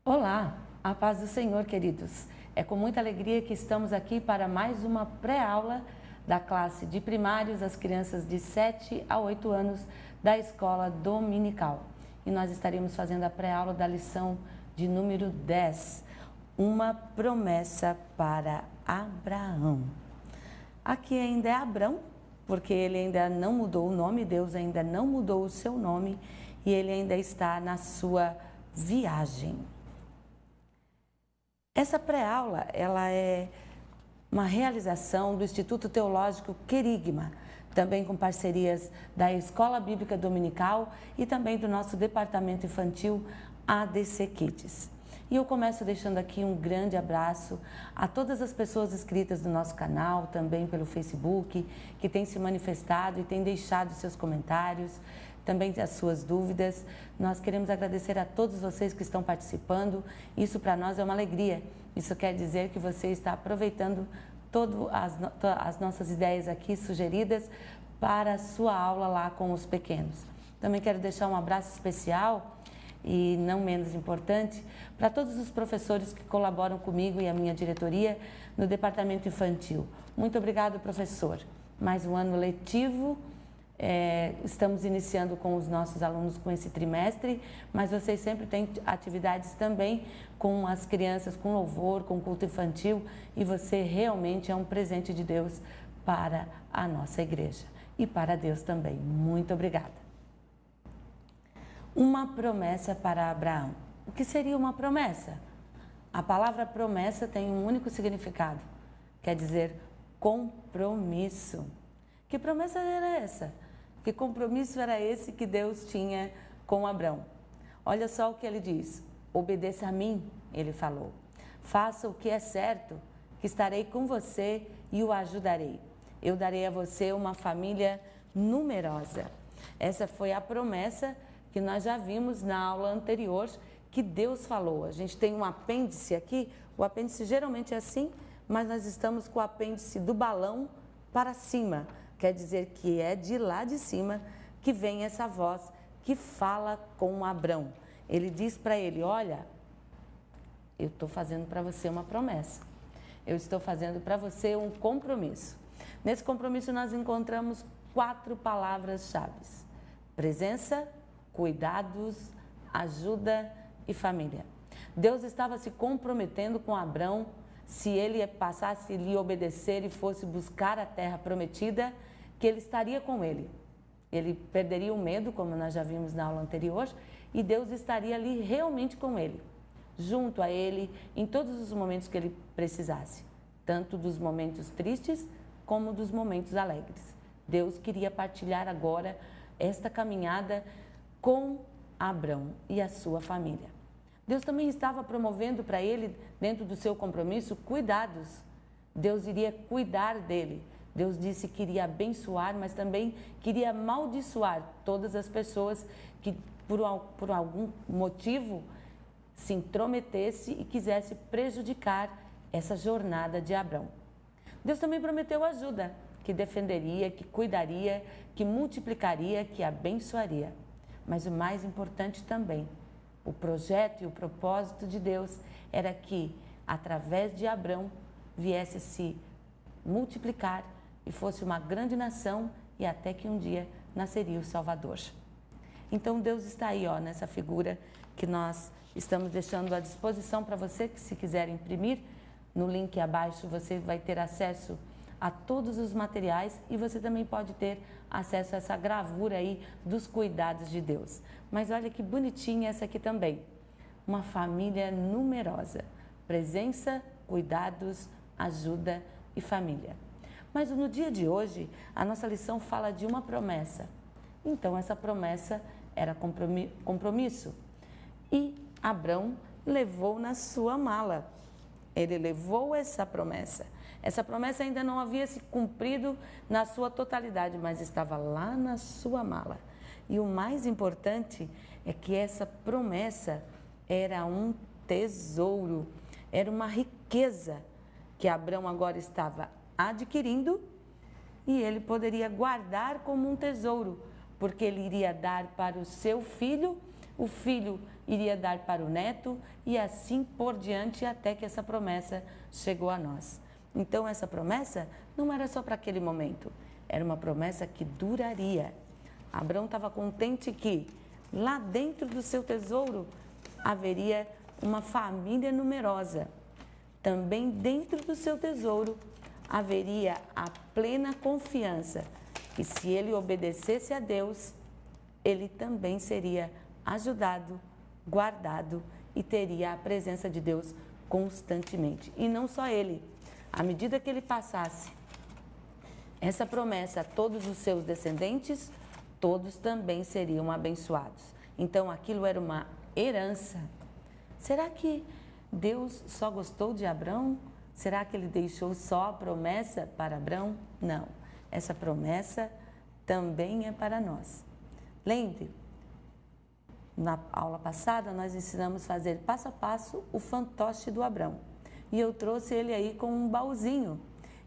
Olá, a paz do Senhor, queridos. É com muita alegria que estamos aqui para mais uma pré-aula da classe de primários, as crianças de 7 a 8 anos da escola dominical. E nós estaremos fazendo a pré-aula da lição de número 10, uma promessa para Abraão. Aqui ainda é Abrão, porque ele ainda não mudou o nome, Deus ainda não mudou o seu nome e ele ainda está na sua viagem. Essa pré-aula, ela é uma realização do Instituto Teológico Querigma, também com parcerias da Escola Bíblica Dominical e também do nosso departamento infantil ADC Kids. E eu começo deixando aqui um grande abraço a todas as pessoas inscritas no nosso canal, também pelo Facebook, que têm se manifestado e têm deixado seus comentários, também as suas dúvidas. Nós queremos agradecer a todos vocês que estão participando. Isso para nós é uma alegria. Isso quer dizer que você está aproveitando todas as nossas ideias aqui sugeridas para a sua aula lá com os pequenos. Também quero deixar um abraço especial e não menos importante para todos os professores que colaboram comigo e a minha diretoria no departamento infantil. Muito obrigado, professor. Mais um ano letivo. Estamos iniciando com os nossos alunos com esse trimestre, mas vocês sempre têm atividades também com as crianças, com louvor, com culto infantil, e você realmente é um presente de Deus para a nossa igreja e para Deus também. Muito obrigada. Uma promessa para Abraão. O que seria uma promessa? A palavra promessa tem um único significado, quer dizer compromisso. Que promessa era essa? Que compromisso era esse que Deus tinha com Abraão? Olha só o que ele diz: obedeça a mim, ele falou. Faça o que é certo, que estarei com você e o ajudarei. Eu darei a você uma família numerosa. Essa foi a promessa que nós já vimos na aula anterior que Deus falou. A gente tem um apêndice aqui, o apêndice geralmente é assim, mas nós estamos com o apêndice do balão para cima. Quer dizer que é de lá de cima que vem essa voz que fala com Abrão. Ele diz para ele: olha, eu estou fazendo para você uma promessa. Eu estou fazendo para você um compromisso. Nesse compromisso nós encontramos 4 palavras-chave: presença, cuidados, ajuda e família. Deus estava se comprometendo com Abrão. Se ele passasse a lhe obedecer e fosse buscar a terra prometida, que ele estaria com ele. Ele perderia o medo, como nós já vimos na aula anterior, e Deus estaria ali realmente com ele, junto a ele, em todos os momentos que ele precisasse, tanto dos momentos tristes como dos momentos alegres. Deus queria partilhar agora esta caminhada com Abrão e a sua família. Deus também estava promovendo para ele, dentro do seu compromisso, cuidados. Deus iria cuidar dele. Deus disse que iria abençoar, mas também queria amaldiçoar todas as pessoas que, por algum motivo, se intrometesse e quisesse prejudicar essa jornada de Abrão. Deus também prometeu ajuda, que defenderia, que cuidaria, que multiplicaria, que abençoaria. Mas o mais importante também, o projeto e o propósito de Deus era que, através de Abrão, viesse se multiplicar e fosse uma grande nação e até que um dia nasceria o Salvador. Então Deus está aí, nessa figura que nós estamos deixando à disposição para você, que se quiser imprimir, no link abaixo você vai ter acesso a todos os materiais e você também pode ter acesso a essa gravura aí dos cuidados de Deus. Mas olha que bonitinha essa aqui também. Uma família numerosa. Presença, cuidados, ajuda e família. Mas no dia de hoje, a nossa lição fala de uma promessa. Então essa promessa era compromisso. E Abrão levou na sua mala. Ele levou essa promessa. Essa promessa ainda não havia se cumprido na sua totalidade, mas estava lá na sua mala. E o mais importante é que essa promessa era um tesouro, era uma riqueza que Abrão agora estava adquirindo e ele poderia guardar como um tesouro, porque ele iria dar para o seu filho o filho iria dar para o neto e assim por diante até que essa promessa chegou a nós. Então essa promessa não era só para aquele momento, era uma promessa que duraria. Abraão estava contente que lá dentro do seu tesouro haveria uma família numerosa. Também dentro do seu tesouro haveria a plena confiança que se ele obedecesse a Deus, ele também seria ajudado, guardado e teria a presença de Deus constantemente. E não só ele, à medida que ele passasse essa promessa a todos os seus descendentes, todos também seriam abençoados. Então aquilo era uma herança. Será que Deus só gostou de Abrão? Será que ele deixou só a promessa para Abrão? Não, essa promessa também é para nós. Lembre, na aula passada nós ensinamos a fazer passo a passo o fantoche do Abrão. E eu trouxe ele aí com um baúzinho.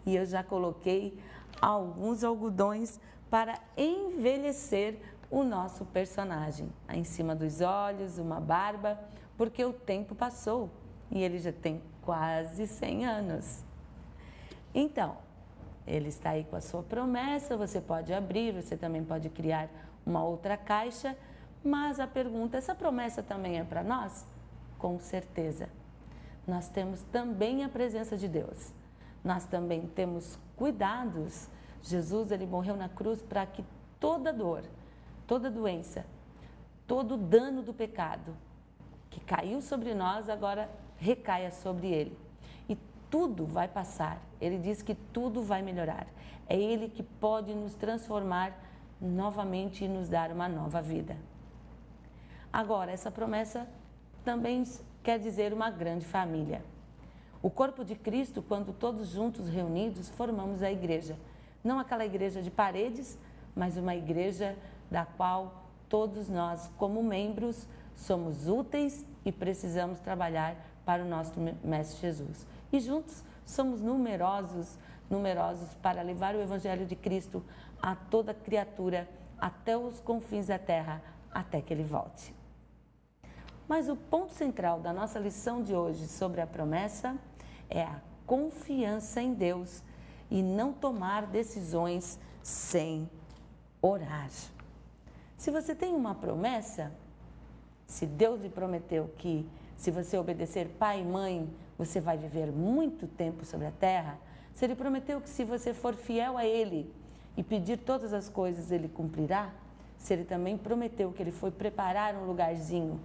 E eu já coloquei alguns algodões para envelhecer o nosso personagem. Em cima dos olhos, uma barba, porque o tempo passou e ele já tem quase 100 anos. Então, ele está aí com a sua promessa, você pode abrir, você também pode criar uma outra caixa, mas a pergunta, essa promessa também é para nós? Com certeza. Nós temos também a presença de Deus. Nós também temos cuidados. Jesus, ele morreu na cruz para que toda dor, toda doença, todo dano do pecado que caiu sobre nós, agora recaia sobre ele. E tudo vai passar. Ele diz que tudo vai melhorar. É ele que pode nos transformar novamente e nos dar uma nova vida. Agora, essa promessa também quer dizer uma grande família. O corpo de Cristo, quando todos juntos reunidos, formamos a igreja. Não aquela igreja de paredes, mas uma igreja da qual todos nós, como membros, somos úteis e precisamos trabalhar para o nosso Mestre Jesus. E juntos somos numerosos para levar o Evangelho de Cristo a toda criatura, até os confins da terra, até que Ele volte. Mas o ponto central da nossa lição de hoje sobre a promessa é a confiança em Deus e não tomar decisões sem orar. Se você tem uma promessa, se Deus lhe prometeu que se você obedecer pai e mãe, você vai viver muito tempo sobre a terra, se Ele prometeu que se você for fiel a Ele e pedir todas as coisas, Ele cumprirá, se Ele também prometeu que Ele foi preparar um lugarzinho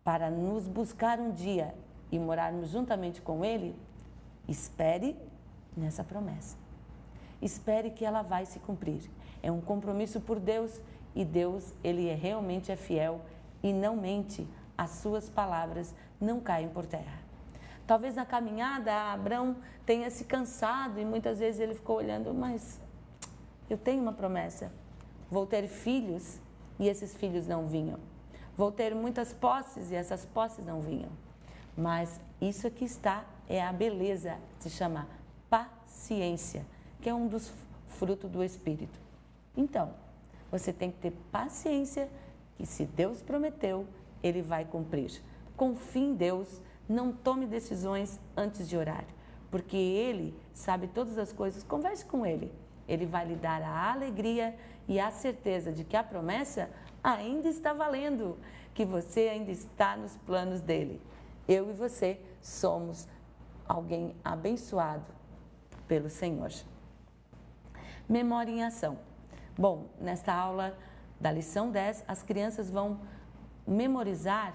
para nos buscar um dia e morarmos juntamente com Ele, espere nessa promessa. Espere que ela vai se cumprir. É um compromisso por Deus e Deus, Ele realmente é fiel e não mente. As suas palavras não caem por terra. Talvez na caminhada Abrão tenha se cansado e muitas vezes ele ficou olhando, mas eu tenho uma promessa. Vou ter filhos e esses filhos não vinham. Vou ter muitas posses e essas posses não vinham. Mas isso aqui está, é a beleza, se chama paciência, que é um dos frutos do Espírito. Então, você tem que ter paciência e se Deus prometeu, Ele vai cumprir. Confie em Deus, não tome decisões antes de orar, porque Ele sabe todas as coisas, converse com Ele. Ele vai lhe dar a alegria e a certeza de que a promessa ainda está valendo, que você ainda está nos planos dele. Eu e você somos alguém abençoado pelo Senhor. Memória em ação. Bom, nesta aula da lição 10, as crianças vão memorizar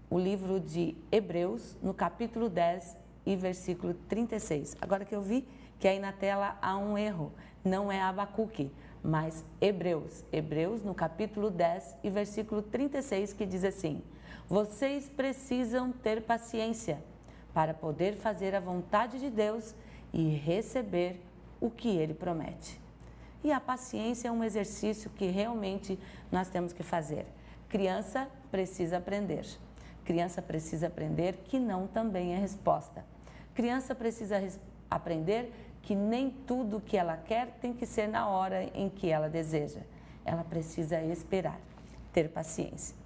o livro de Hebreus, no capítulo 10 e versículo 36. Agora que eu vi que aí na tela há um erro, não é Abacuque, mas Hebreus. Hebreus, no capítulo 10 e versículo 36, que diz assim: vocês precisam ter paciência para poder fazer a vontade de Deus e receber o que Ele promete. E a paciência é um exercício que realmente nós temos que fazer. Criança precisa aprender. Criança precisa aprender que não também é resposta. Criança precisa aprender que nem tudo que ela quer tem que ser na hora em que ela deseja. Ela precisa esperar, ter paciência.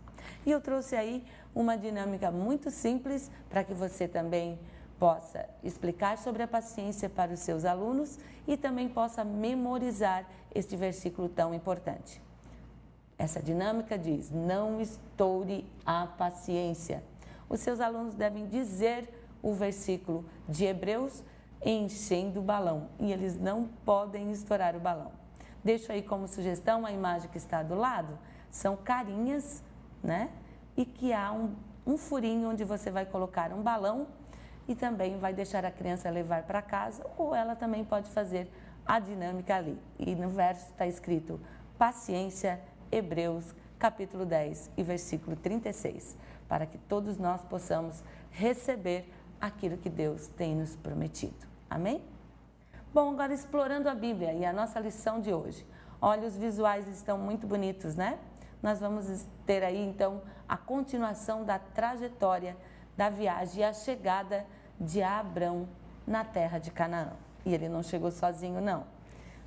E eu trouxe aí uma dinâmica muito simples para que você também possa explicar sobre a paciência para os seus alunos e também possa memorizar este versículo tão importante. Essa dinâmica diz: não estoure a paciência. Os seus alunos devem dizer o versículo de Hebreus enchendo o balão e eles não podem estourar o balão. Deixo aí como sugestão a imagem que está do lado, são carinhas, né? E que há um furinho onde você vai colocar um balão e também vai deixar a criança levar para casa, ou ela também pode fazer a dinâmica ali. E no verso está escrito paciência, Hebreus, capítulo 10 e versículo 36, para que todos nós possamos receber aquilo que Deus tem nos prometido. Amém? Bom, agora explorando a Bíblia e a nossa lição de hoje. Olha, os visuais estão muito bonitos, né? Nós vamos ter aí, então, a continuação da trajetória da viagem e a chegada de Abrão na terra de Canaã. E ele não chegou sozinho, não.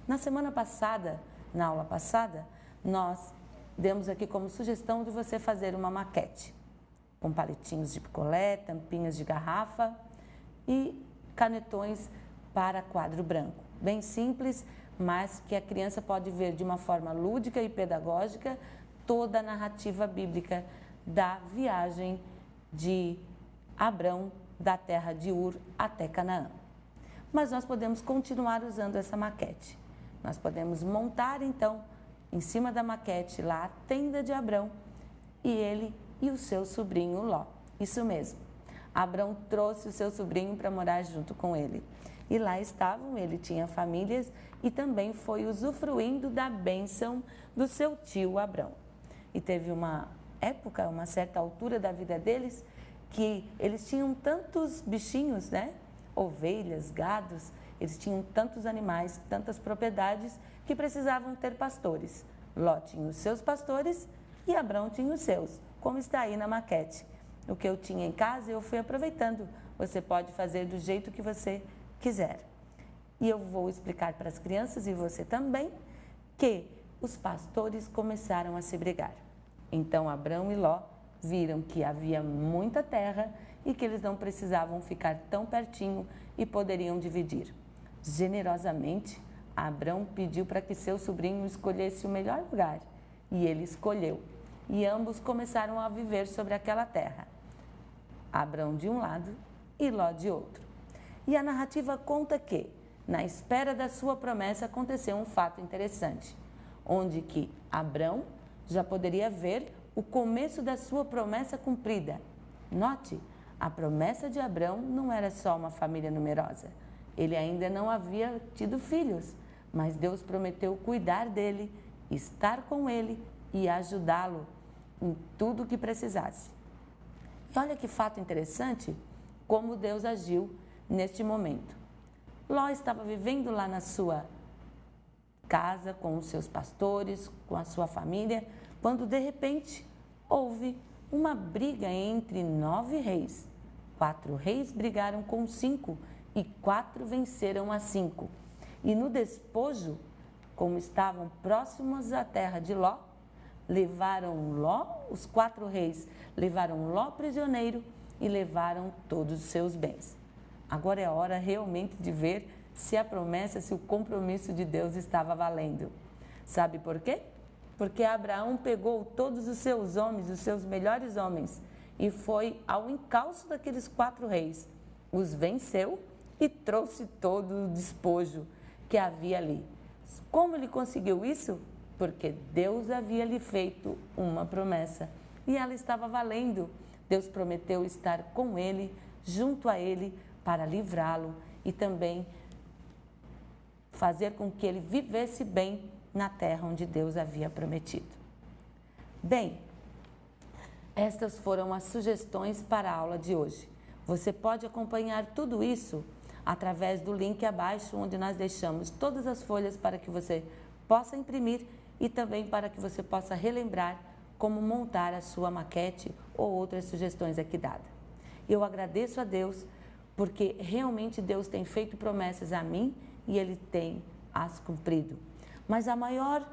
Na semana passada, na aula passada, nós demos aqui como sugestão de você fazer uma maquete com palitinhos de picolé, tampinhas de garrafa e canetões para quadro branco. Bem simples, mas que a criança pode ver de uma forma lúdica e pedagógica toda a narrativa bíblica da viagem de Abrão da terra de Ur até Canaã. Mas nós podemos continuar usando essa maquete. Nós podemos montar, então, em cima da maquete lá a tenda de Abrão e ele e o seu sobrinho Ló. Isso mesmo. Abrão trouxe o seu sobrinho para morar junto com ele. E lá estavam, ele tinha famílias e também foi usufruindo da bênção do seu tio Abrão. E teve uma época, uma certa altura da vida deles, que eles tinham tantos bichinhos, né? Ovelhas, gados, eles tinham tantos animais, tantas propriedades que precisavam ter pastores. Ló tinha os seus pastores e Abrão tinha os seus, como está aí na maquete. O que eu tinha em casa eu fui aproveitando. Você pode fazer do jeito que você quiser. E eu vou explicar para as crianças e você também que os pastores começaram a se brigar. Então Abrão e Ló viram que havia muita terra e que eles não precisavam ficar tão pertinho e poderiam dividir. Generosamente, Abrão pediu para que seu sobrinho escolhesse o melhor lugar e ele escolheu. E ambos começaram a viver sobre aquela terra. Abrão de um lado e Ló de outro. E a narrativa conta que, na espera da sua promessa, aconteceu um fato interessante, onde que Abrão já poderia ver o começo da sua promessa cumprida. Note, a promessa de Abrão não era só uma família numerosa. Ele ainda não havia tido filhos, mas Deus prometeu cuidar dele, estar com ele e ajudá-lo em tudo o que precisasse. E olha que fato interessante, como Deus agiu neste momento. Ló estava vivendo lá na sua casa, com os seus pastores, com a sua família, quando de repente houve uma briga entre 9 reis. 4 reis brigaram com 5 e 4 venceram a 5. E no despojo, como estavam próximos à terra de Ló, levaram Ló, os 4 reis levaram Ló prisioneiro e levaram todos os seus bens. Agora é a hora realmente de ver se a promessa, se o compromisso de Deus estava valendo. Sabe por quê? Porque Abraão pegou todos os seus homens, os seus melhores homens, e foi ao encalço daqueles 4 reis, os venceu e trouxe todo o despojo que havia ali. Como ele conseguiu isso? Porque Deus havia lhe feito uma promessa e ela estava valendo. Deus prometeu estar com ele, junto a ele, para livrá-lo e também fazer com que ele vivesse bem na terra onde Deus havia prometido. Bem, estas foram as sugestões para a aula de hoje. Você pode acompanhar tudo isso através do link abaixo, onde nós deixamos todas as folhas para que você possa imprimir e também para que você possa relembrar como montar a sua maquete ou outras sugestões aqui dadas. Eu agradeço a Deus porque realmente Deus tem feito promessas a mim e Ele tem as cumprido. Mas a maior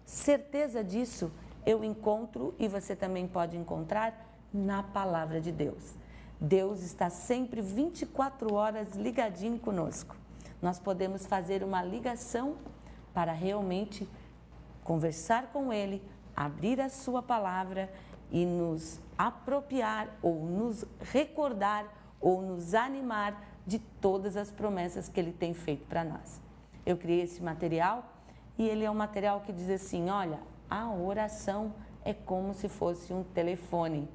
certeza disso eu encontro e você também pode encontrar na palavra de Deus. Deus está sempre 24 horas ligadinho conosco. Nós podemos fazer uma ligação para realmente conversar com Ele, abrir a sua palavra e nos apropriar ou nos recordar ou nos animar de todas as promessas que Ele tem feito para nós. Eu criei esse material e ele é um material que diz assim, olha, a oração é como se fosse um telefone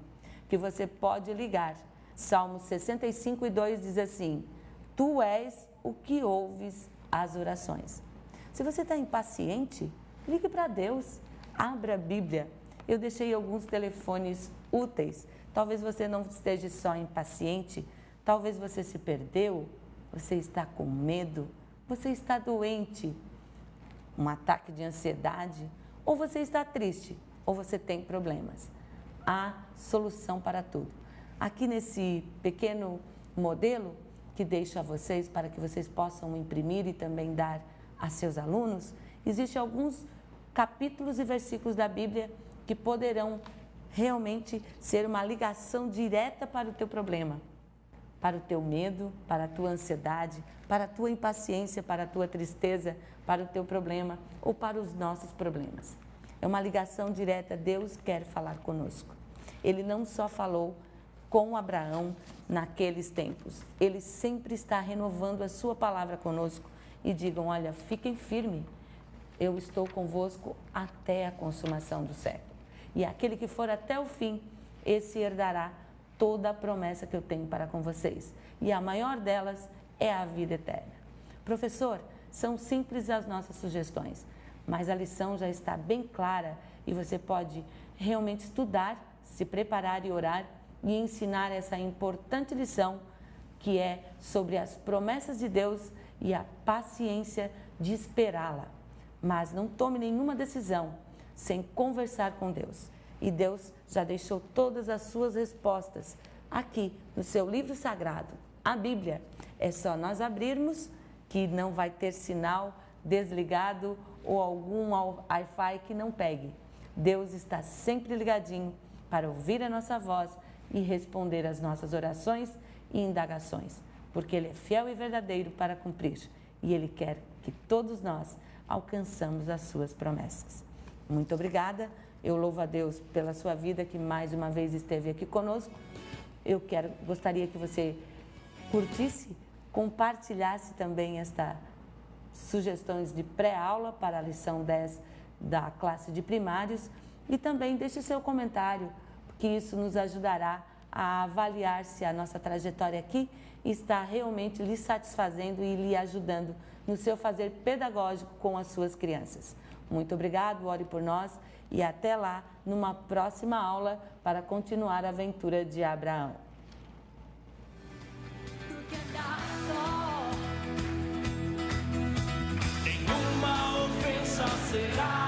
que você pode ligar. Salmo 65:2 diz assim, tu és o que ouves as orações. Se você está impaciente, ligue para Deus, abra a Bíblia. Eu deixei alguns telefones úteis. Talvez você não esteja só impaciente, talvez você se perdeu, você está com medo, você está doente, um ataque de ansiedade, ou você está triste, ou você tem problemas. Há solução para tudo. Aqui nesse pequeno modelo que deixo a vocês para que vocês possam imprimir e também dar a seus alunos, existem alguns capítulos e versículos da Bíblia que poderão realmente ser uma ligação direta para o teu problema, para o teu medo, para a tua ansiedade, para a tua impaciência, para a tua tristeza, para o teu problema ou para os nossos problemas. É uma ligação direta, Deus quer falar conosco. Ele não só falou com Abraão naqueles tempos, Ele sempre está renovando a sua palavra conosco e digam, olha, fiquem firmes, eu estou convosco até a consumação do século. E aquele que for até o fim, esse herdará toda a promessa que eu tenho para com vocês. E a maior delas é a vida eterna. Professor, são simples as nossas sugestões, mas a lição já está bem clara e você pode realmente estudar, se preparar e orar e ensinar essa importante lição que é sobre as promessas de Deus e a paciência de esperá-la. Mas não tome nenhuma decisão sem conversar com Deus. E Deus já deixou todas as suas respostas aqui no seu livro sagrado, a Bíblia. É só nós abrirmos que não vai ter sinal desligado ou algum Wi-Fi que não pegue. Deus está sempre ligadinho para ouvir a nossa voz e responder às nossas orações e indagações, porque Ele é fiel e verdadeiro para cumprir e Ele quer que todos nós alcançamos as suas promessas. Muito obrigada, eu louvo a Deus pela sua vida que mais uma vez esteve aqui conosco. Eu gostaria que você curtisse, compartilhasse também estas sugestões de pré-aula para a lição 10 da classe de primários e também deixe seu comentário, porque isso nos ajudará a avaliar se a nossa trajetória aqui está realmente lhe satisfazendo e lhe ajudando no seu fazer pedagógico com as suas crianças. Muito obrigado, ore por nós e até lá numa próxima aula para continuar a aventura de Abraão. Nenhuma ofensa será